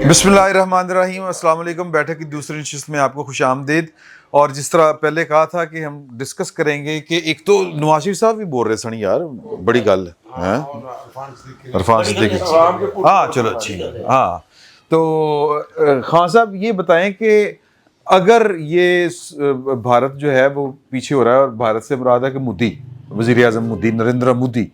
بسم اللہ الرحمن الرحیم. السلام علیکم. بیٹھک کی دوسری نشست میں آپ کو خوش آمدید. اور جس طرح پہلے کہا تھا کہ ہم ڈسکس کریں گے کہ ایک تو نواز شریف صاحب بھی بول رہے سنی یار بڑی گل ہے عرفان صدیقی. ہاں چلو اچھی. ہاں تو خان صاحب یہ بتائیں کہ اگر یہ بھارت جو ہے وہ پیچھے ہو رہا ہے اور بھارت سے مراد ہے کہ مودی وزیر اعظم مودی نریندر مودی,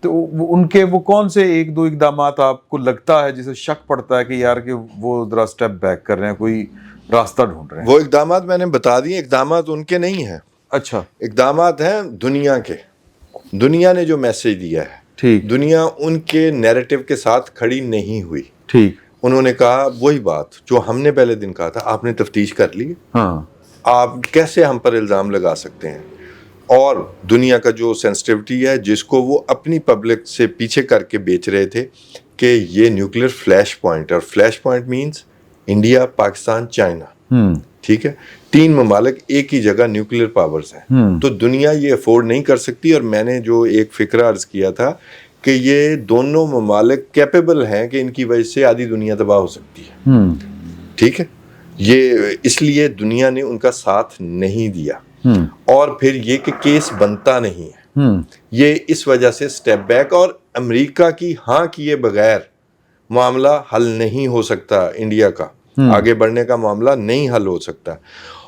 تو ان کے وہ کون سے ایک دو اقدامات آپ کو لگتا ہے جسے شک پڑتا ہے کہ یار کہ وہ ذرا سٹیپ بیک کر رہے ہیں, کوئی راستہ ڈھونڈ رہے ہیں؟ وہ اقدامات میں نے بتا دیے. اقدامات ان کے نہیں ہیں. اچھا, اقدامات ہیں دنیا کے. دنیا نے جو میسج دیا ہے, ٹھیک دنیا ان کے نیریٹو کے ساتھ کھڑی نہیں ہوئی. ٹھیک. انہوں نے کہا وہی بات جو ہم نے پہلے دن کہا تھا, آپ نے تفتیش کر لی, ہاں آپ کیسے ہم پر الزام لگا سکتے ہیں. اور دنیا کا جو سینسٹیوٹی ہے جس کو وہ اپنی پبلک سے پیچھے کر کے بیچ رہے تھے کہ یہ نیوکلیر فلیش پوائنٹ, اور flash point means India, Pakistan, China. ٹھیک ہے, تین ممالک ایک ہی جگہ نیوکلیر پاورز ہیں, تو دنیا یہ افورڈ نہیں کر سکتی. اور میں نے جو ایک فکرہ عرض کیا تھا کہ یہ دونوں ممالک کیپیبل ہیں کہ ان کی وجہ سے آدھی دنیا تباہ ہو سکتی ہے. ٹھیک ہے, یہ اس لیے دنیا نے ان کا ساتھ نہیں دیا. اور پھر یہ کہ کیس بنتا نہیں ہے, یہ اس وجہ سے سٹیپ بیک. اور امریکہ کی ہاں کیے بغیر معاملہ حل نہیں ہو سکتا, انڈیا کا آگے بڑھنے کا معاملہ نہیں حل ہو سکتا.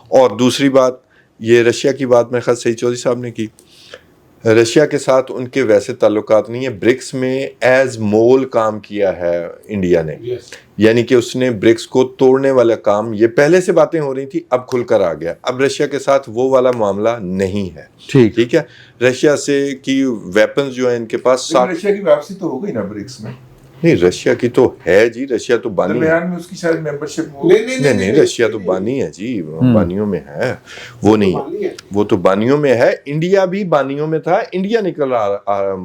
اور دوسری بات, یہ رشیا کی بات میں خیال سعید چودھری صاحب نے کی. رشیا کے ساتھ ان کے ویسے تعلقات نہیں ہیں. برکس میں ایز مول کام کیا ہے انڈیا نے, یعنی کہ اس نے برکس کو توڑنے والا کام, یہ پہلے سے باتیں ہو رہی تھی, اب کھل کر آ گیا. اب رشیا کے ساتھ وہ والا معاملہ نہیں ہے. ٹھیک ہے, رشیا سے کی ویپنز جو ہیں ان کے پاس, رشیا کی واپسی تو ہو گئی نا برکس میں. نہیں رشیا کی تو ہے جی, رشیا تو بانی ہے. درمیان میں اس کی شاید ممبرشپ نہیں رشیا تو بانی ہے جی, بانیوں میں ہے, وہ نہیں ہے, وہ تو بانیوں میں ہے. انڈیا بھی بانیوں میں تھا, انڈیا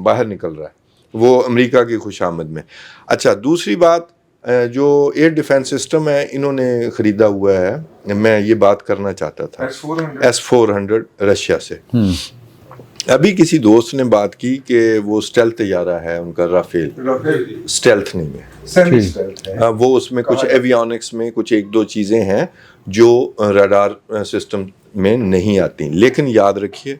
باہر نکل رہا ہے وہ امریکہ کی خوش آمد میں. اچھا, دوسری بات, جو ایئر ڈیفنس سسٹم ہے انہوں نے خریدا ہوا ہے, میں یہ بات کرنا چاہتا تھا, S-400 رشیا سے. ابھی کسی دوست نے بات کی کہ وہ اسٹیلتھ طیارہ ہے ان کا, رافیل. اسٹیلتھ نہیں ہے وہ, اس میں کچھ ایویونکس میں کچھ ایک دو چیزیں ہیں جو ریڈار سسٹم میں نہیں آتی. لیکن یاد رکھیے,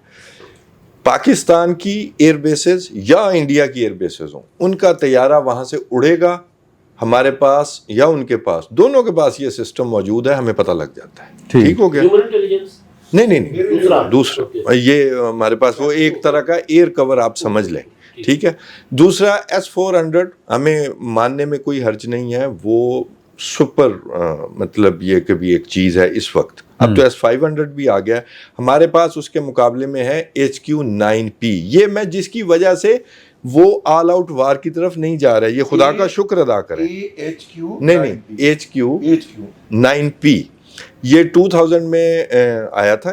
پاکستان کی ایئر بیسز یا انڈیا کی ایئر بیسز ہوں, ان کا طیارہ وہاں سے اڑے گا, ہمارے پاس یا ان کے پاس, دونوں کے پاس یہ سسٹم موجود ہے, ہمیں پتہ لگ جاتا ہے. ٹھیک ہو گیا؟ نہیں دوسرا, یہ ہمارے پاس وہ ایک طرح کا ایئر کور آپ سمجھ لیں. ٹھیک ہے. دوسرا S-400 ہمیں ماننے میں کوئی حرج نہیں ہے, وہ سپر مطلب یہ کہ بھی ایک چیز ہے اس وقت. اب تو S-500 بھی آ گیا ہمارے پاس, اس کے مقابلے میں ہے HQ-9P. یہ میں جس کی وجہ سے وہ آل آؤٹ وار کی طرف نہیں جا رہا ہے, یہ خدا کا شکر ادا کریں. نہیں HQ-9P یہ 2000 میں آیا تھا.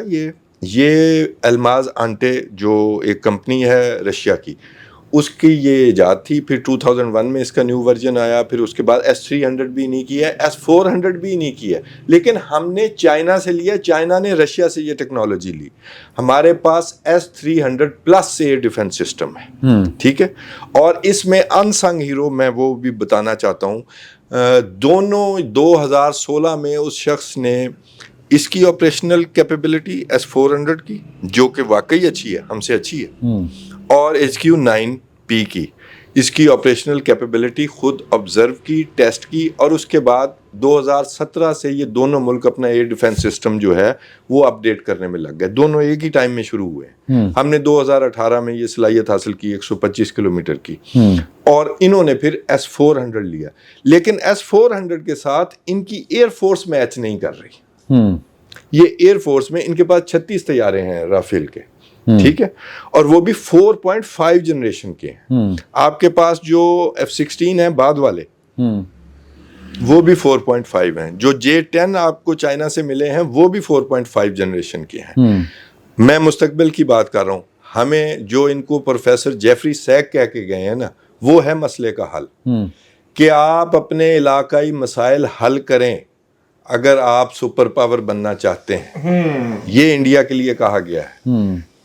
یہ الماز آنٹے جو ایک کمپنی ہے رشیا کی, اس کی یہ ایجاد تھی. پھر 2001 میں اس کا نیو ورژن آیا, پھر اس کے بعد S-300 بھی نہیں کیا ہے, S-400 بھی نہیں کیا. لیکن ہم نے چائنا سے لیا, چائنا نے رشیا سے یہ ٹیکنالوجی لی. ہمارے پاس S-300 پلس سے ایئر ڈیفنس سسٹم ہے. ٹھیک ہے, اور اس میں انسنگ ہیرو میں وہ بھی بتانا چاہتا ہوں. دونوں 2016 میں اس شخص نے اس کی آپریشنل کیپیبلٹی S-400 کی, جو کہ واقعی اچھی ہے, ہم سے اچھی ہے, اور HQ-9P کی, اس کی آپریشنل کیپیبلٹی خود آبزرو کی, ٹیسٹ کی. اور اس کے بعد 2017 سے یہ دونوں ملک اپنا ایئر ڈیفنس سسٹم جو ہے وہ اپڈیٹ کرنے میں لگ گئے. دونوں ایک ہی ٹائم میں شروع ہوئے ہیں. ہم نے 2018 میں یہ صلاحیت حاصل کی 125 کلومیٹر کی, اور انہوں نے پھر S-400 لیا. لیکن S-400 کے ساتھ ان کی ایئر فورس میچ نہیں کر رہی. یہ ایئر فورس میں ان کے پاس 36 طیارے ہیں رافیل کے. ٹھیک ہے, اور وہ بھی 4.5 جنریشن کے ہیں. آپ کے پاس جو F-16 ہیں بعد والے, وہ بھی 4.5 ہیں. جو J-10 آپ کو چائنا سے ملے ہیں وہ بھی 4.5 جنریشن کے ہیں. میں مستقبل کی بات کر رہا ہوں. ہمیں جو ان کو پروفیسر جیفری سیک کہہ کے گئے ہیں نا, وہ ہے مسئلے کا حل, کہ آپ اپنے علاقائی مسائل حل کریں اگر آپ سپر پاور بننا چاہتے ہیں. یہ انڈیا کے لیے کہا گیا ہے.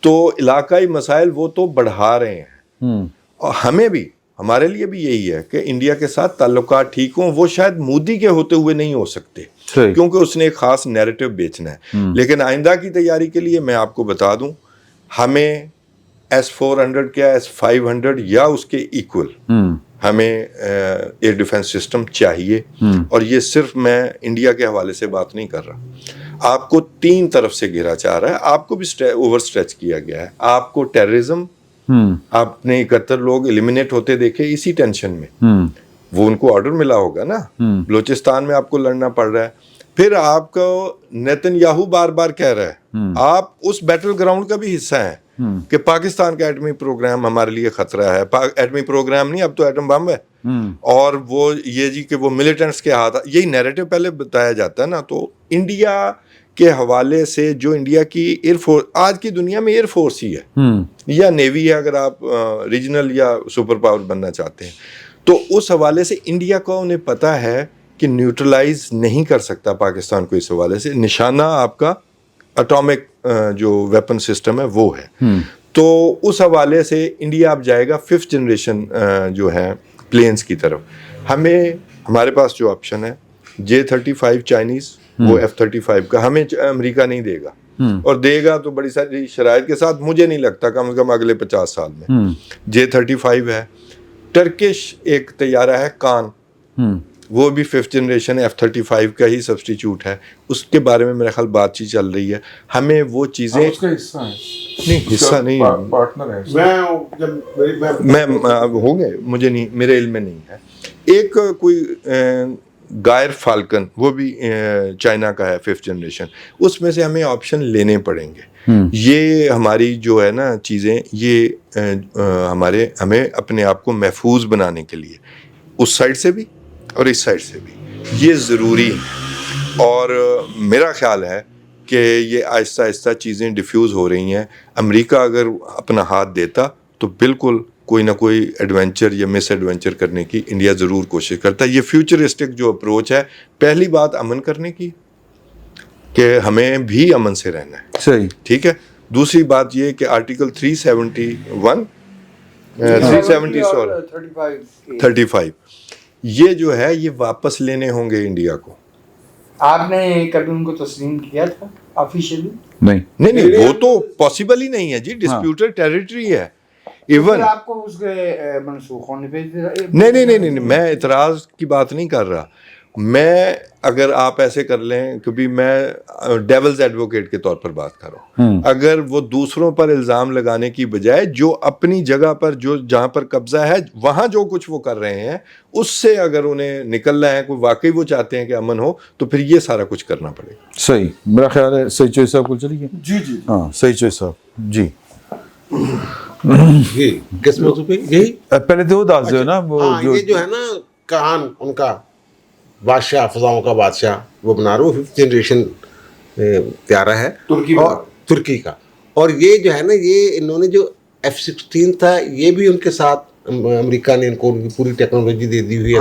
تو علاقائی مسائل وہ تو بڑھا رہے ہیں, اور ہمیں بھی ہمارے لیے بھی یہی ہے کہ انڈیا کے ساتھ تعلقات ٹھیک ہوں. وہ شاید مودی کے ہوتے ہوئے نہیں ہو سکتے کیونکہ اس نے ایک خاص نیریٹو بیچنا ہے, لیکن آئندہ کی تیاری کے لیے میں آپ کو بتا دوں ہمیں S-400 کیا S-500 یا اس کے ایکول ہمیں ایئر ڈیفنس سسٹم چاہیے. اور یہ صرف میں انڈیا کے حوالے سے بات نہیں کر رہا, آپ کو 3 طرف سے گھیرا چاہ رہا ہے. آپ کو بھی اوور اسٹریچ کیا گیا ہے. آپ کو ٹیررزم, آپ نے 71 لوگ ایلیمینیٹ ہوتے دیکھے اسی ٹینشن میں, وہ ان کو آرڈر ملا ہوگا نا. بلوچستان میں آپ کو لڑنا پڑ رہا ہے. پھر آپ کو نیتن یاہو بار بار کہہ رہا ہے آپ اس بیٹل گراؤنڈ کا بھی حصہ ہیں کہ پاکستان کا ایٹمی پروگرام ہمارے لیے خطرہ ہے. ایٹمی پروگرام نہیں, اب تو ایٹم بم ہے. اور وہ یہ جی کہ وہ ملیٹنٹس کے ہاتھ, یہی نیریٹو پہلے بتایا جاتا ہے نا. تو انڈیا کے حوالے سے جو انڈیا کی ایئر فورس آج کی دنیا میں ایئر فورس ہی ہے یا نیوی ہے اگر آپ ریجنل یا سپر پاور بننا چاہتے ہیں, تو اس حوالے سے انڈیا کو انہیں پتہ ہے کہ نیوٹرلائز نہیں کر سکتا پاکستان کو. اس حوالے سے نشانہ آپ کا اٹامک جو ویپن سسٹم ہے وہ ہے. تو اس حوالے سے انڈیا اب جائے گا 5th جنریشن جو ہے پلینز کی طرف. ہمارے پاس جو آپشن ہے J-35 چائنیز, وہ F-35 کا ہمیں امریکہ نہیں دے گا, اور دے گا تو بڑی ساری شرائط کے ساتھ, مجھے نہیں لگتا کم از کم اگلے 50 سال میں. J-35 ہے. ٹرکش ایک طیارہ ہے کان, وہ بھی 5th جنریشن F-35 کا ہی سبسٹیچیوٹ ہے. اس کے بارے میں میرے خیال بات چیت چل رہی ہے. ہمیں وہ چیزیں اس کا حصہ ہے نہیں, حصہ نہیں, پارٹنر ہے. میں ہوں گے, مجھے نہیں, میرے علم میں نہیں ہے. ایک کوئی گائر فالکن, وہ بھی چائنا کا ہے 5th جنریشن. اس میں سے ہمیں آپشن لینے پڑیں گے. یہ ہماری جو ہے نا چیزیں, یہ ہمیں اپنے آپ کو محفوظ بنانے کے لیے اس سائڈ سے بھی اور اس سائڈ سے بھی یہ ضروری ہے. اور میرا خیال ہے کہ یہ آہستہ آہستہ چیزیں ڈیفیوز ہو رہی ہیں. امریکہ اگر اپنا ہاتھ دیتا تو بالکل کوئی نہ کوئی ایڈونچر یا مس ایڈونچر کرنے کی انڈیا ضرور کوشش کرتا ہے. یہ فیوچرسٹک جو اپروچ ہے, پہلی بات امن کرنے کی کہ ہمیں بھی امن سے رہنا ہے, صحیح, ٹھیک ہے. دوسری بات یہ کہ آرٹیکل 35 یہ جو ہے یہ واپس لینے ہوں گے انڈیا کو. آپ نے کبھی ان کو تسلیم کیا تھا آفیشیلی؟ نہیں, وہ تو پاسبل ہی نہیں ہے جی, ڈسپیوٹڈ ٹیریٹری ہے. ایون آپ کو اس کے منسوخ ہونے پہ نہیں, میں اعتراض کی بات نہیں کر رہا. میں اگر آپ ایسے کر لیں, کیونکہ میں ڈیولز ایڈوکیٹ کے طور پر بات کر رہا ہوں, اگر وہ دوسروں پر الزام لگانے کی بجائے جو اپنی جگہ پر جو جہاں پر قبضہ ہے وہاں جو کچھ وہ کر رہے ہیں اس سے اگر انہیں نکلنا ہے, کوئی واقعی وہ چاہتے ہیں کہ امن ہو, تو پھر یہ سارا کچھ کرنا پڑے گا. صحیح, میرا خیال ہے صحیح چوائس صاحب کو چلیے. جی ہاں صحیح چوائس صاحب جی. کس موضوع پہ؟ یہی پہلے تو دس دو نا, وہ یہ جو ہے نا کہان ان کا بادشاہ, فضاؤں کا بادشاہ, وہ بنا رہا, وہ 5th جنریشن طیارہ ہے ترکی کا. اور یہ جو ہے نا, یہ انہوں نے جو F-16 تھا یہ بھی ان کے ساتھ امریکہ نے ان کو ان کی پوری ٹیکنالوجی دے دی ہوئی ہے,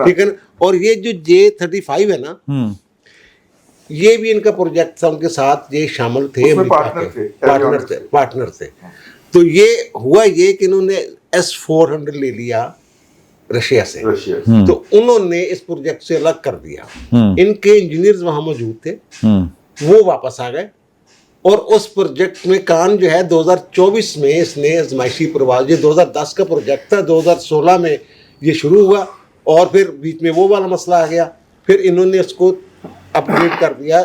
ٹھیک ہے نا. اور یہ جو J-35 ہے نا, یہ بھی ان کا پروجیکٹ تھا, ان کے ساتھ یہ شامل تھے, پارٹنر تھے. تو یہ ہوا یہ کہ انہوں نے S-400 لے لیا رشیا سے, تو انہوں نے اس پروجیکٹ سے الگ کر دیا. ان کے انجینئرز وہاں موجود تھے, وہ واپس آ گئے, اور اس پروجیکٹ میں کان جو ہے 2024 میں اس نے آزمائشی پرواز, یہ 2010 کا پروجیکٹ تھا, 2016 میں یہ شروع ہوا, اور پھر بیچ میں وہ والا مسئلہ آ گیا. پھر انہوں نے اس کو اپ گریڈ کر دیا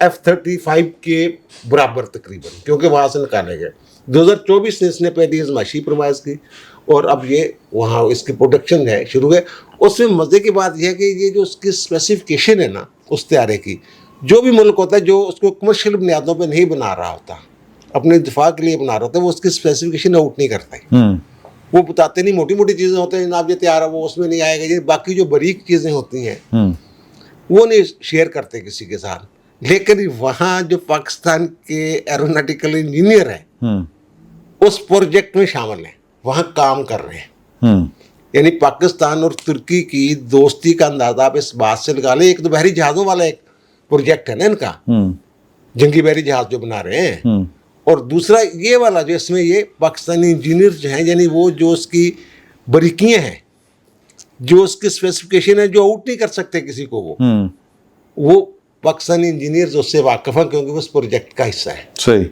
F-35 کے برابر تقریباً, کیونکہ وہاں سے نکالے گئے. 2024 میں اس نے پہلی آزمائشی پرواز کی, اور اب یہ وہاں اس کی پروڈکشن ہے شروع ہے. اس میں مزے کی بات یہ ہے کہ یہ جو اس کی اسپیسیفکیشن ہے نا اس طیارے کی, جو بھی ملک ہوتا ہے جو اس کو کمرشل بنیادوں پہ نہیں بنا رہا ہوتا, اپنے دفاع کے لیے بنا رہا ہوتا ہے, وہ اس کی اسپیسیفکیشن آؤٹ نہیں کرتا ہے. وہ بتاتے نہیں, موٹی موٹی چیزیں ہوتی ہیں, جناب یہ تیارہ وہ اس میں نہیں آئے گا, یہ باقی جو باریک چیزیں ہوتی ہیں وہ نہیں شیئر کرتے کسی کے ساتھ. لیکن وہاں جو پاکستان کے ایروناٹیکل انجینئر ہیں اس پروجیکٹ میں شامل ہیں, وہاں کام کر رہے ہیں. یعنی پاکستان اور ترکی کی دوستی کا اندازہ آپ اس بات سے لگا لیں. ایک تو بحری جہازوں والا ایک پروجیکٹ ہے نا ان کا, جنگی بحری جہاز جو بنا رہے ہیں, اور دوسرا یہ والا جو اس میں یہ پاکستانی انجینئر جو ہیں یعنی وہ جو اس کی بریکیاں ہیں جو اس کی اسپیسیفکیشن ہے جو آؤٹ نہیں کر سکتے کسی کو وہ پاکستانی انجینئرز اس سے واقف ہیں کیونکہ وہ اس پروجیکٹ کا حصہ ہے. صحیح.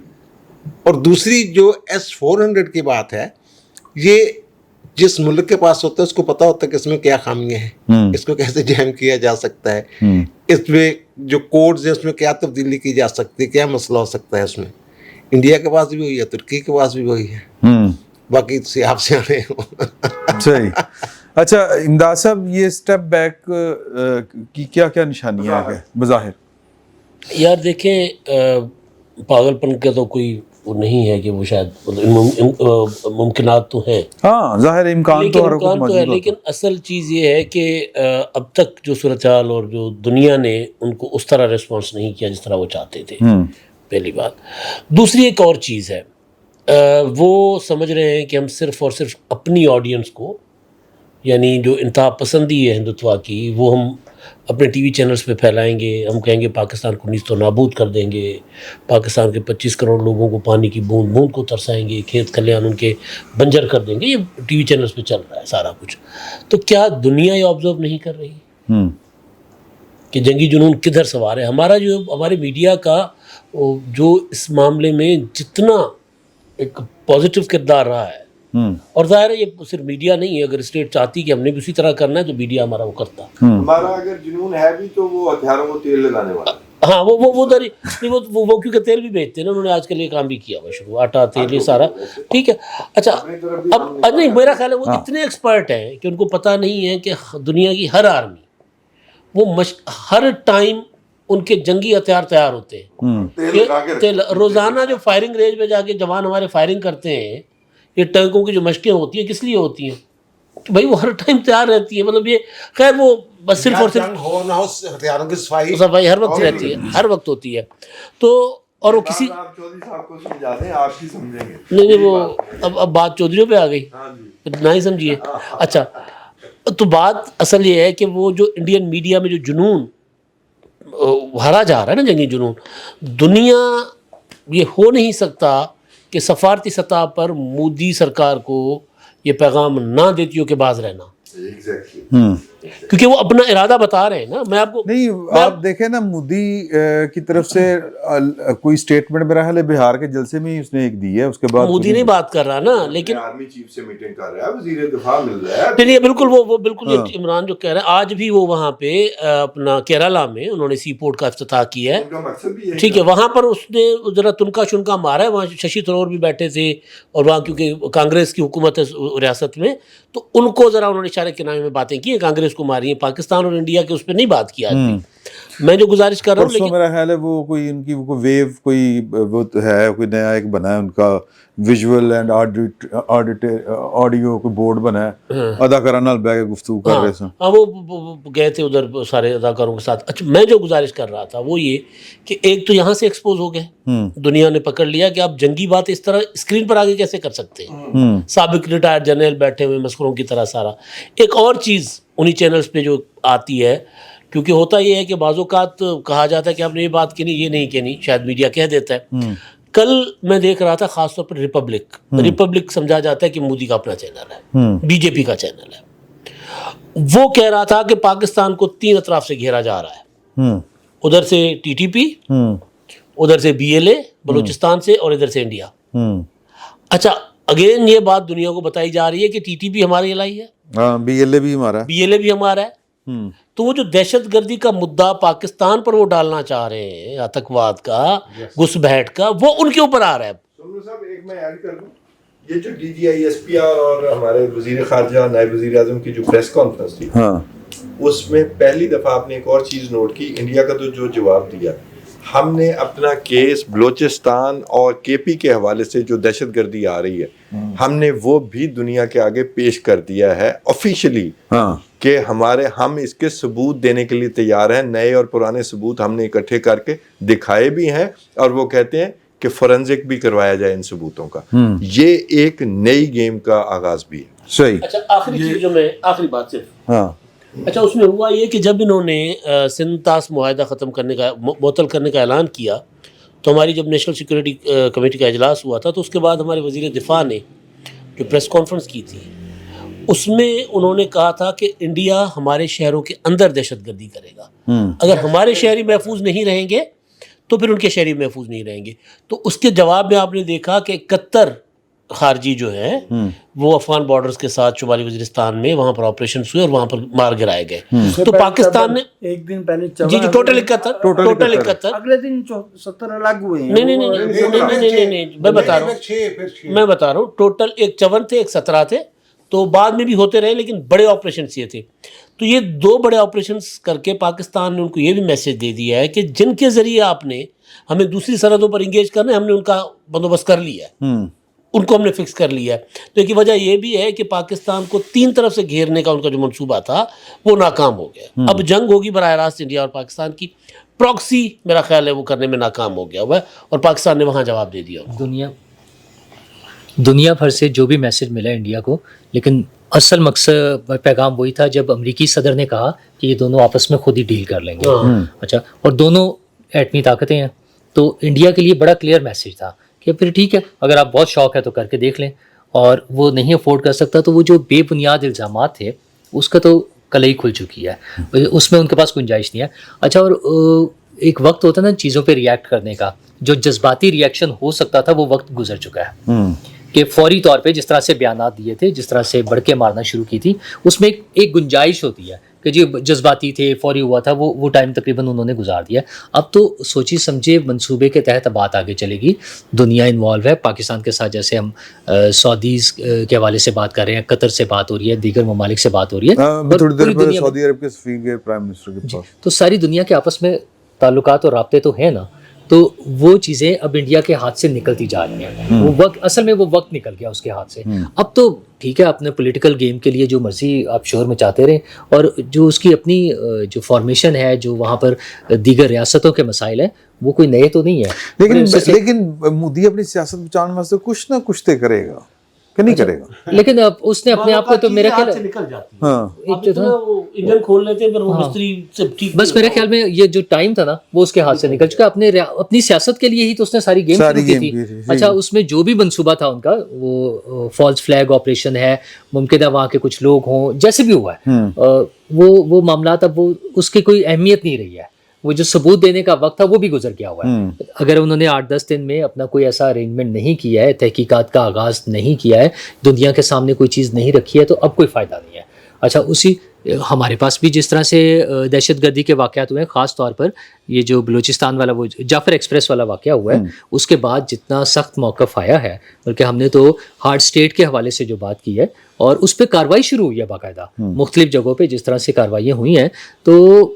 اور دوسری جو S-400 کی بات ہے یہ جس ملک کے پاس ہوتا ہے اس کو پتا ہوتا ہے کہ اس میں کیا خامیاں ہیں, اس کو کیسے جیم کیا جا سکتا ہے, اس میں جو کوڈز ہیں اس میں کیا تبدیلی کی جا سکتی ہے, کیا مسئلہ ہو سکتا ہے اس میں. انڈیا کے پاس بھی وہی ہے, ترکی کے پاس بھی وہی ہے, باقی آپ سے آنے. صحیح. اچھا امداد صاحب یہ اسٹیپ بیک کی کیا کیا نشانیاں ہیں بظاہر؟ یار دیکھیں پاگل پن کا تو کوئی وہ نہیں ہے کہ وہ شاید ممکنات تو ہیں, ہاں ظاہر امکان تو ہر وقت موجود ہے, لیکن اصل چیز یہ ہے کہ اب تک جو صورتحال اور جو دنیا نے ان کو اس طرح ریسپانس نہیں کیا جس طرح وہ چاہتے تھے, پہلی بات. دوسری ایک اور چیز ہے, وہ سمجھ رہے ہیں کہ ہم صرف اور صرف اپنی آڈینس کو یعنی جو انتہا پسندی ہے ہندوتوا کی وہ ہم اپنے ٹی وی چینلز پہ پھیلائیں گے, ہم کہیں گے پاکستان کو نیست و نابود کر دیں گے, پاکستان کے 25 کروڑ لوگوں کو پانی کی بوند بوند کو ترسائیں گے, کھیت کھلیان ان کے بنجر کر دیں گے. یہ ٹی وی چینلز پہ چل رہا ہے سارا کچھ. تو کیا دنیا یہ آبزرو نہیں کر رہی کہ جنگی جنون کدھر سوار ہے؟ ہمارا جو ہمارے میڈیا کا جو اس معاملے میں جتنا ایک پازیٹیو کردار رہا ہے, اور ظاہر ہے یہ صرف میڈیا نہیں ہے, اگر اسٹیٹ چاہتی کہ ہم نے بھی اسی طرح کرنا ہے تو میڈیا ہمارا وہ کرتا. ہمارا اگر جنون ہے بھی تو وہ ہتھیاروں کو تیل لگانے والا. ہاں وہ کیونکہ تیل بھی بیچتے ہیں نا, انہوں نے آج کل یہ کام بھی کیا ہوا شروع, آٹا تیل یہ سارا ٹھیک ہے. اچھا اب نہیں, میرا خیال ہے وہ اتنے ایکسپرٹ ہیں کہ ان کو پتہ نہیں ہے کہ دنیا کی ہر آرمی وہ ہر ٹائم ان کے جنگی ہتھیار تیار ہوتے ہیں. روزانہ جو فائرنگ رینج پہ جا کے جوان ہمارے فائرنگ کرتے ہیں, یہ ٹینکوں کی جو مشقیں ہوتی ہیں کس لیے ہوتی ہیں کہ بھائی وہ ہر ٹائم تیار رہتی ہے. مطلب یہ خیر وہ بس صرف اور صرف ہو نہ ہو ہتھیاروں کی صفائی ہر وقت رہتی ہے, ہر وقت ہوتی ہے. تو اور وہ کسی چودھری صاحب کو سمجھا دیں, آپ ہی سمجھیں گے. نہیں وہ اب بات چودھریوں پہ آ گئی, نہ ہی سمجھیے. اچھا تو بات اصل یہ ہے کہ وہ جو انڈین میڈیا میں جو جنون ہرا جا رہا ہے نا, جنگی جنون, دنیا یہ ہو نہیں سکتا کہ سفارتی سطح پر مودی سرکار کو یہ پیغام نہ دیتی ہو کہ باز رہنا, کیونکہ وہ اپنا ارادہ بتا رہے ہیں نا. میں آپ کو نہیں, آپ دیکھیں نا مودی کی طرف سے کوئی سٹیٹمنٹ میرا حال ہے بہار کے جلسے میں اس نے ایک دی ہے, اس کے بعد مودی نہیں بات کر رہا نا, لیکن آرمی چیف سے میٹنگ کر رہا ہے, وزیر دفاع مل رہا ہے. نہیں بالکل وہ بالکل عمران جو کہہ رہا ہے, آج بھی وہ وہاں پہ اپنا کیرالہ میں انہوں نے سی پورٹ کا افتتاح کیا ہے, ٹھیک ہے. وہاں پر اس نے ذرا تنکا شنکا مارا ہے, وہاں ششی تھرور بھی بیٹھے تھے, اور وہاں کیونکہ کانگریس کی حکومت ہے ریاست میں, تو ان کو ذرا انہوں نے اشارے کے نامے میں باتیں کی ہیں, کانگریس کو ماری ہیں. پاکستان اور انڈیا کے اس پہ نہیں بات کیا. میں جو گزارش کر رہا ہوں, پرسوں میرا خیال ہے وہ کوئی ان کی وہ ویو کوئی وہ ہے, کوئی نیا ایک بنا ہے ان کا ویژول اینڈ آڈیو کوئی بورڈ بنا ہے, اداکارہ نال بیٹھ کے گفتگو کر رہے ہیں. ہاں وہ گئے تھے ادھر سارے اداکاروں کے ساتھ. اچھا میں جو گزارش کر رہا تھا وہ یہ کہ ایک تو یہاں سے ایکسپوز ہو گئے, دنیا نے پکڑ لیا کہ آپ جنگی بات اس طرح اسکرین پر آگے کیسے کر سکتے ہیں, سابق ریٹائرڈ جنرل بیٹھے ہوئے مسخروں کی طرح سارا. ایک اور چیز انہی چینلز پہ جو آتی ہے, کیونکہ ہوتا یہ ہے کہ بعض اوقات کہا جاتا ہے کہ آپ نے یہ بات کہنی, یہ نہیں کہنی, شاید میڈیا کہہ دیتا ہے. کل میں دیکھ رہا تھا خاص طور پر ریپبلک سمجھا جاتا ہے کہ مودی کا اپنا چینل ہے, بی جے پی کا چینل ہے. وہ کہہ رہا تھا کہ پاکستان کو 3 اطراف سے گھیرا جا رہا ہے, ادھر سے ٹی ٹی پی, ادھر سے BLA بلوچستان سے, اور ادھر سے انڈیا. اچھا اگین یہ بات دنیا کو بتائی جا رہی ہے کہ ٹی ٹی پی ہماری الائی ہے, BLA بھی ہمارا ہے. تو وہ جو دہشت گردی کا مدعا پاکستان پر وہ ڈالنا چاہ رہے ہیں, آتنکواد کا, گھس بیٹھ کا, وہ ان کے اوپر آ رہا ہے. صاحب ایک میں ایڈ کر دوں, یہ جو DGISPR اور ہمارے وزیر خارجہ نائب وزیر اعظم کی جو پریس کانفرنس تھی, اس میں پہلی دفعہ آپ نے ایک اور چیز نوٹ کی, انڈیا کا تو جو جواب دیا, ہم نے اپنا کیس بلوچستان اور KP کے حوالے سے جو دہشت گردی آ رہی ہے, ہم نے وہ بھی دنیا کے آگے پیش کر دیا ہے آفیشلی, کہ ہم اس کے ثبوت دینے کے لیے تیار ہیں. نئے اور پرانے ثبوت ہم نے اکٹھے کر کے دکھائے بھی ہیں, اور وہ کہتے ہیں کہ فورنزک بھی کروایا جائے ان ثبوتوں کا. یہ ایک نئی گیم کا آغاز بھی ہے. صحیح. اچھا آخری چیز جو میں آخری بات صرف اچھا اس میں ہوا یہ کہ جب انہوں نے سندھ طاس معاہدہ ختم کرنے کا معطل کرنے کا اعلان کیا, تو ہماری جب نیشنل سیکورٹی کمیٹی کا اجلاس ہوا تھا تو اس کے بعد ہمارے وزیر دفاع نے جو پریس کانفرنس کی تھی اس میں انہوں نے کہا تھا کہ انڈیا ہمارے شہروں کے اندر دہشت گردی کرے گا، اگر ہمارے شہری محفوظ نہیں رہیں گے تو پھر ان کے شہری محفوظ نہیں رہیں گے. تو اس کے جواب میں آپ نے دیکھا کہ 71 خارجی جو ہیں وہ افغان بارڈرز کے ساتھ شمالی وزیرستان میں وہاں پر آپریشنز ہوئے اور وہاں پر مار گرائے گئے. تو پاکستان نے ایک دن پہلے جی ٹوٹل 71 اگلے دن 70 الگ ہوئے ہیں. نہیں میں بتا رہا ہوں ٹوٹل ایک 54 تھے، ایک 17 تھے، تو بعد میں بھی ہوتے رہے لیکن بڑے آپریشنز یہ تھے. تو یہ 2 بڑے آپریشنز کر کے پاکستان نے ان کو یہ بھی میسج دے دیا ہے کہ جن کے ذریعے آپ نے ہمیں دوسری سرحدوں پر انگیج کرنا ہے، ہم نے ان کا بندوبست کر لیا ہے، ان کو ہم نے فکس کر لیا ہے. تو ایک وجہ یہ بھی ہے کہ پاکستان کو 3 طرف سے گھیرنے کا ان کا جو منصوبہ تھا وہ ناکام ہو گیا. اب جنگ ہوگی براہ راست انڈیا اور پاکستان کی، پراکسی میرا خیال ہے وہ کرنے میں ناکام ہو گیا ہوا ہے اور پاکستان نے وہاں جواب دے دیا. دنیا بھر سے جو بھی میسج ملا انڈیا کو، لیکن اصل مقصد پیغام وہی تھا جب امریکی صدر نے کہا کہ یہ دونوں آپس میں خود ہی ڈیل کر لیں گے. اچھا، اور دونوں ایٹمی طاقتیں ہیں تو انڈیا کے لیے بڑا کلیئر میسج تھا کہ پھر ٹھیک ہے، اگر آپ بہت شوق ہے تو کر کے دیکھ لیں، اور وہ نہیں افورڈ کر سکتا تو وہ جو بے بنیاد الزامات تھے اس کا تو کلئی کھل چکی ہے، اس میں ان کے پاس گنجائش نہیں ہے. اچھا، اور ایک وقت ہوتا ہے نا چیزوں پہ ریئیکٹ کرنے کا، جو جذباتی ریئیکشن ہو سکتا تھا وہ وقت گزر چکا ہے. کہ فوری طور پہ جس طرح سے بیانات دیے تھے، جس طرح سے بڑھ کے مارنا شروع کی تھی، اس میں ایک گنجائش ہوتی ہے کہ جی جذباتی تھے، فوری ہوا تھا، وہ ٹائم تقریباً انہوں نے گزار دیا. اب تو سوچی سمجھے منصوبے کے تحت بات آگے چلے گی. دنیا انوالو ہے پاکستان کے ساتھ، جیسے ہم سعودیز کے حوالے سے بات کر رہے ہیں، قطر سے بات ہو رہی ہے، دیگر ممالک سے بات ہو رہی ہے، تھوڑی دیر پہلے سعودی عرب کے سفیر گئے پرائم منسٹر کے پاس. تو ساری دنیا کے آپس میں تعلقات اور رابطے تو ہیں نا، تو وہ چیزیں اب انڈیا کے ہاتھ سے نکلتی جا رہی ہیں. وہ وقت اصل میں وہ وقت نکل گیا اس کے ہاتھ سے. اب تو ٹھیک ہے، اپنے پولیٹیکل گیم کے لیے جو مرضی آپ شور مچاتے رہیں، اور جو اس کی اپنی جو فارمیشن ہے، جو وہاں پر دیگر ریاستوں کے مسائل ہیں، وہ کوئی نئے تو نہیں ہے. لیکن مودی اپنی سیاست بچانے واسطے کچھ نہ کچھ تو کرے گا کہ نہیں کرے گا. لیکن اب اس نے اپنے آپ کو تو میرے خیال نکل جاتی ہے، انجن کھول لیتے ہیں پھر وہ مستری سے ٹھیک. بس میرے خیال میں یہ جو ٹائم تھا نا وہ اس کے ہاتھ سے نکل چکا. اپنی سیاست کے لیے ہی تو اس نے ساری گیم شروع کی تھی. اچھا، اس میں جو بھی منصوبہ تھا ان کا، وہ فالس فلیگ آپریشن ہے، ممکن ہے وہاں کے کچھ لوگ ہوں، جیسے بھی ہوا ہے وہ معاملات، اب وہ اس کی کوئی اہمیت نہیں رہی ہے. وہ جو ثبوت دینے کا وقت تھا وہ بھی گزر گیا ہوا ہے. اگر انہوں نے 8-10 دن میں اپنا کوئی ایسا ارینجمنٹ نہیں کیا ہے، تحقیقات کا آغاز نہیں کیا ہے، دنیا کے سامنے کوئی چیز نہیں رکھی ہے، تو اب کوئی فائدہ نہیں ہے. اچھا، اسی ہمارے پاس بھی جس طرح سے دہشت گردی کے واقعات ہوئے ہیں، خاص طور پر یہ جو بلوچستان والا وہ جعفر ایکسپریس والا واقعہ ہوا ہے، اس کے بعد جتنا سخت موقف آیا ہے، بلکہ ہم نے تو ہارڈ اسٹیٹ کے حوالے سے جو بات کی ہے اور اس پہ کارروائی شروع ہوئی ہے باقاعدہ مختلف جگہوں پہ جس طرح سے کارروائیاں ہوئی ہیں. تو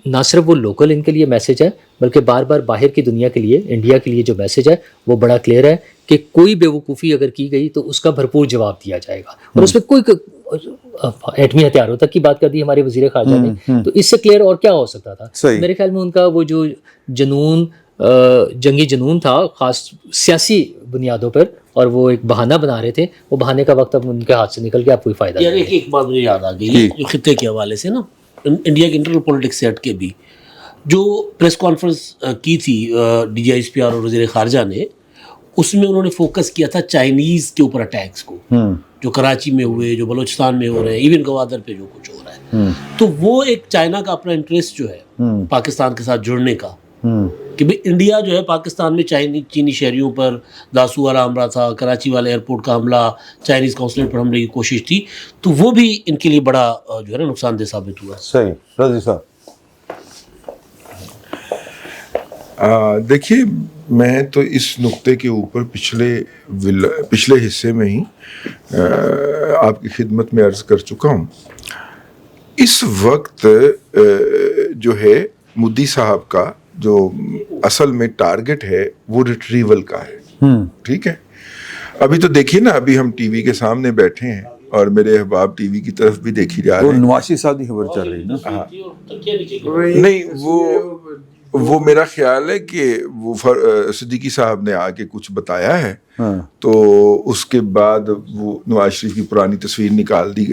نہ صرف وہ لوکل ان کے لیے میسج ہے، بلکہ بار بار باہر کی دنیا کے لیے، انڈیا کے لیے جو میسج ہے وہ بڑا کلیئر ہے کہ کوئی بیوقوفی اگر کی گئی تو اس کا بھرپور جواب دیا جائے گا. اور اس میں کوئی ایٹمی ہتھیاروں تک کی بات کر دی ہمارے وزیر خارجہ نے، تو اس سے کلیئر اور کیا ہو سکتا تھا. میرے خیال میں ان کا وہ جو جنون، جنگی جنون تھا، خاص سیاسی بنیادوں پر، اور وہ ایک بہانہ بنا رہے تھے، وہ بہانے کا وقت اب ان کے ہاتھ سے نکل گیا، اب کوئی فائدہ نہیں. ایک بات مجھے یاد آ گئی جو خطے کے حوالے سے نا، انڈیا کے انٹرنل پولیٹکس سے ہٹ کے بھی جو پریس کانفرنس کی تھی D G S P R اور وزیر خارجہ نے، اس میں انہوں نے فوکس کیا تھا چائنیز کے اوپر اٹیکس کو، جو کراچی میں ہوئے، جو بلوچستان میں ہو رہے ہیں، ایون گوادر پہ جو کچھ ہو رہا ہے. تو وہ ایک چائنا کا اپنا انٹرسٹ جو ہے پاکستان کے ساتھ جڑنے کا، کہ بھئی انڈیا جو ہے پاکستان میں چینی شہریوں پر داسو والا حملہ تھا، کراچی والے ایئرپورٹ کا حملہ، چائنیز قونصلیٹ پر حملے کی کوشش تھی، تو وہ بھی ان کے لیے بڑا جو ہے نا نقصان دہ ثابت ہوا. صحیح. رضی صاحب دیکھیے، میں تو اس نقطے کے اوپر پچھلے حصے میں ہی آپ کی خدمت میں عرض کر چکا ہوں. اس وقت جو ہے مودی صاحب کا جو اصل میں ٹارگٹ ہے وہ ریٹریول کا ہے. ٹھیک ہے، ابھی تو دیکھیے نا، ابھی ہم ٹی وی کے سامنے بیٹھے ہیں اور میرے احباب ٹی وی کی طرف بھی دیکھی جا رہے ہیں. نواز شریف صاحب کی خبر چل رہی نا. نہیں، وہ میرا خیال ہے کہ وہ صدیقی صاحب نے آ کے کچھ بتایا ہے، تو اس کے بعد وہ نواز شریف کی پرانی تصویر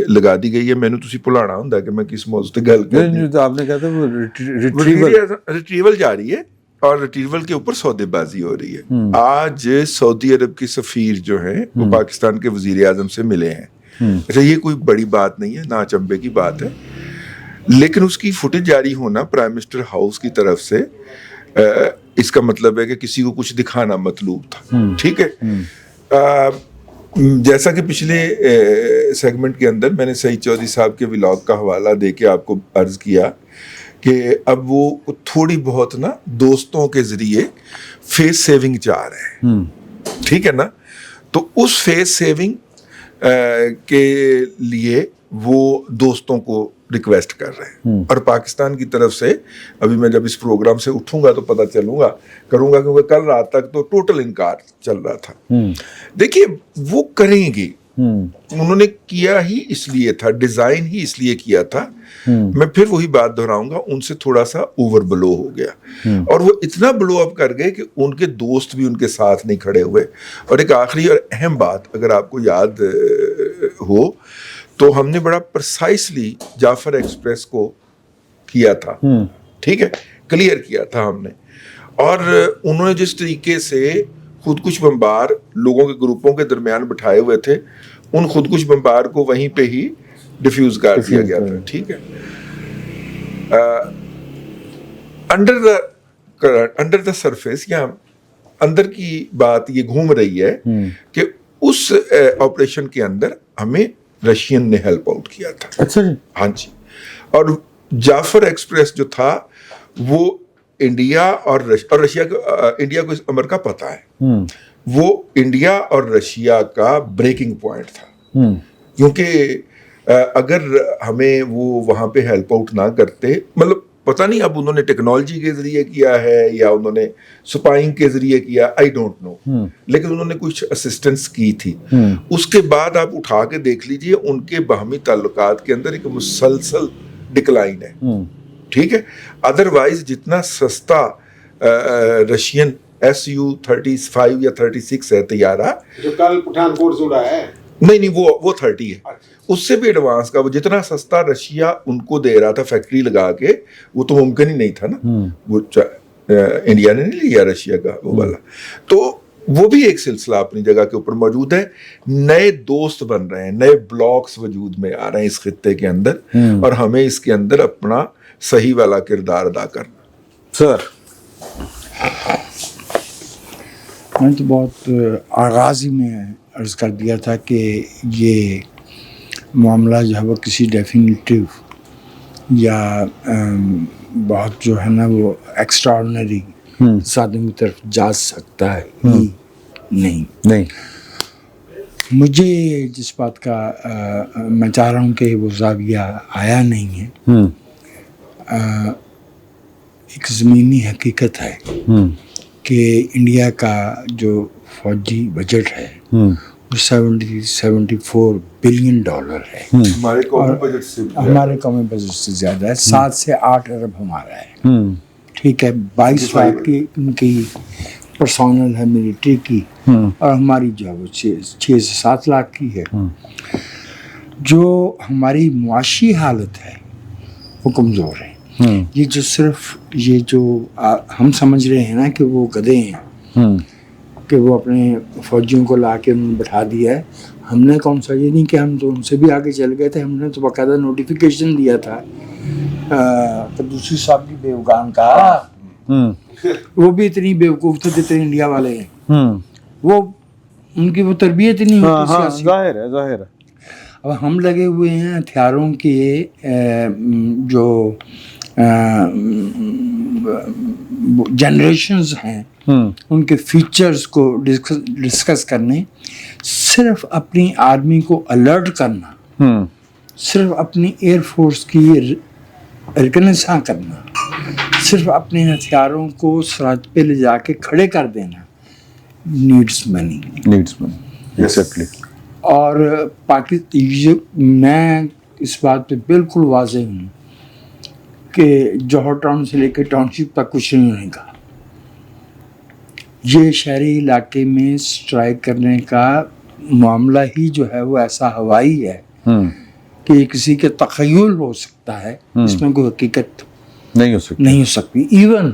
لگا دی گئی ہے. میں نے تسی بھلانا ہوندا کہ میں کس موضوع تے گل کر رہی. آپ نے کہا تھا وہ ریٹریول جاری ہے اور ریٹریول کے اوپر سودےبازی ہو رہی ہے. آج سعودی عرب کے سفیر جو ہیں وہ پاکستان کے وزیر اعظم سے ملے ہیں. اچھا یہ کوئی بڑی بات نہیں ہے, نہ اچنبے کی بات ہے, لیکن اس کی فوٹیج جاری ہونا پرائم منسٹر ہاؤس کی طرف سے اس کا مطلب ہے کہ کسی کو کچھ دکھانا مطلوب تھا. ٹھیک ہے, جیسا کہ پچھلے سیگمنٹ کے اندر میں نے سعید چودھری صاحب کے ولاگ کا حوالہ دے کے آپ کو عرض کیا کہ اب وہ تھوڑی بہت نا دوستوں کے ذریعے فیس سیونگ چاہ رہے ہیں. ٹھیک ہے نا, تو اس فیس سیونگ کے لیے وہ دوستوں کو ریکویسٹ کر رہے ہیں, اور پاکستان کی طرف سے ابھی میں جب اس پروگرام سے اٹھوں گا تو پتہ کروں گا کیونکہ کل رات تک تو ٹوٹل انکار چل رہا تھا. دیکھیے وہ کریں گے, انہوں نے کیا ہی اس لیے تھا, ڈیزائن ہی اس لیے کیا تھا. میں پھر وہی بات دہراؤں گا, ان سے تھوڑا سا اوور بلو ہو گیا, اور وہ اتنا بلو اپ کر گئے کہ ان کے دوست بھی ان کے ساتھ نہیں کھڑے ہوئے. اور ایک آخری اور اہم بات اگر آپ کو یاد ہو تو ہم نے بڑا پرسائسلی جعفر ایکسپریس کو کیا تھا. ٹھیک ہے, کلیئر کیا تھا ہم نے, اور انہوں نے جس طریقے سے خودکش بمبار لوگوں کے گروپوں کے درمیان بٹھائے ہوئے تھے, ان خودکش بمبار کو وہیں پہ ہی ڈیفیوز کر دیا گیا تھا. ٹھیک ہے, انڈر دا سرفیس یا اندر کی بات یہ گھوم رہی ہے کہ اس آپریشن کے اندر ہمیں رشین نے ہیلپ آؤٹ کیا تھا. اچھا جی, ہاں جی, اور جعفر ایکسپریس جو تھا وہ انڈیا اور رشیا کو, انڈیا کو اس امر کا پتہ ہے, وہ انڈیا اور رشیا کا بریکنگ پوائنٹ تھا. کیونکہ اگر ہمیں وہ وہاں پہ ہیلپ آؤٹ نہ کرتے, مطلب پتہ نہیں اب انہوں نے ٹیکنالوجی کے ذریعے کیا ہے یا انہوں نے سپائنگ کے ذریعے کیا, آئی ڈونٹ نو, لیکن انہوں نے کچھ اسسٹنس کی تھی. اس کے بعد آپ اٹھا کے دیکھ لیجئے ان کے باہمی تعلقات کے اندر ایک مسلسل ڈکلائن ہے. ٹھیک ہے, ادروائز جتنا سستا رشین Su-35 یا 36 ہے طیارہ جو کل پٹھان کوٹ سے اڑا ہے, نہیں وہ 30 ہے, اس سے بھی ایڈوانس کا, وہ جتنا سستا رشیا ان کو دے رہا تھا فیکٹری لگا کے, وہ تو ممکن ہی نہیں تھا نا, وہ انڈیا نے نہیں لیا رشیا کا وہ والا. تو وہ بھی ایک سلسلہ اپنی جگہ کے اوپر موجود ہے. نئے دوست بن رہے ہیں, نئے بلاکس وجود میں آ رہے ہیں اس خطے کے اندر, اور ہمیں اس کے اندر اپنا صحیح والا کردار ادا کرنا. سر میں تو بہت آغاز ہی میں عرض کر دیا تھا کہ یہ معاملہ جو ہے وہ کسی ڈیفینیٹیو یا بہت جو ہے نا وہ ایکسٹرا آرڈنری سادوں کی طرف جا سکتا ہے ہی نہیں. مجھے جس بات کا میں چاہ رہا ہوں کہ وہ زاویہ آیا نہیں ہے, ایک زمینی حقیقت ہے کہ انڈیا کا جو فوجی بجٹ ہے وہ $74 بلین ہے. ہمارے قومی بجٹ سے زیادہ ہے, 7 سے 8 ارب ہمارا ہے. ٹھیک ہے, 22 لاکھ کی ان کی پرسونل ہے ملٹری کی, اور ہماری جو ہے وہ 6 سے 7 لاکھ کی ہے. جو ہماری معاشی حالت ہے وہ کمزور ہے. یہ جو صرف یہ جو ہم سمجھ رہے ہیں نا کہ وہ گدھے ہیں, کہ وہ اپنے فوجیوں کو لا کے انہوں نے بٹھا دیا ہے. ہم نے کون سا, یہ نہیں کہ ہم تو ان سے بھی آگے چل گئے تھے, ہم نے تو باقاعدہ نوٹیفیکیشن دیا تھا دوسری صاحب کی بیوگان کا. وہ بھی اتنی بیوقوف تھے جتنے انڈیا والے ہیں, وہ ان کی وہ تربیت ہی نہیں ہوتی. ظاہر ہے. اب ہم لگے ہوئے ہیں ہتھیاروں کے جو جنریشنز ہیں ان کے فیچرز کو ڈسکس کرنے, صرف اپنی آرمی کو الرٹ کرنا, صرف اپنی ایئر فورس کی ریکنیساں کرنا, صرف اپنے ہتھیاروں کو سرحد پہ لے جا کے کھڑے کر دینا, نیڈس منی. ایگزیکٹلی. اور میں اس بات پہ بالکل واضح ہوں کہ جوہر ٹاؤن سے لے کے ٹاؤن شپ تک کچھ نہیں ہونے کا. یہ شہری علاقے میں اسٹرائک کرنے کا معاملہ ہی جو ہے وہ ایسا ہوائی ہے کہ یہ کسی کے تخیل ہو سکتا ہے, اس میں کوئی حقیقت نہیں ہو سکتی. ایون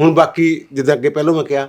ਹੁਣ ਬਾਕੀ ਜਿੱਦਾਂ ਅੱਗੇ ਪਹਿਲਾਂ ਮੈਂ ਕਿਹਾ,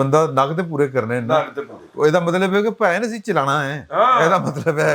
ਬੰਦਾ ਨਗ ਤੇ ਪੂਰੇ ਕਰਨੇ ਨੇ ਨਾ, ਇਹਦਾ ਮਤਲਬ ਹੈ ਕਿ ਭਾਵੇਂ ਅਸੀਂ ਚਲਾਣਾ ਹੈ, ਇਹਦਾ ਮਤਲਬ ਹੈ।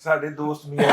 ਸਾਡੇ ਦੋਸਤ ਮੀਆਂ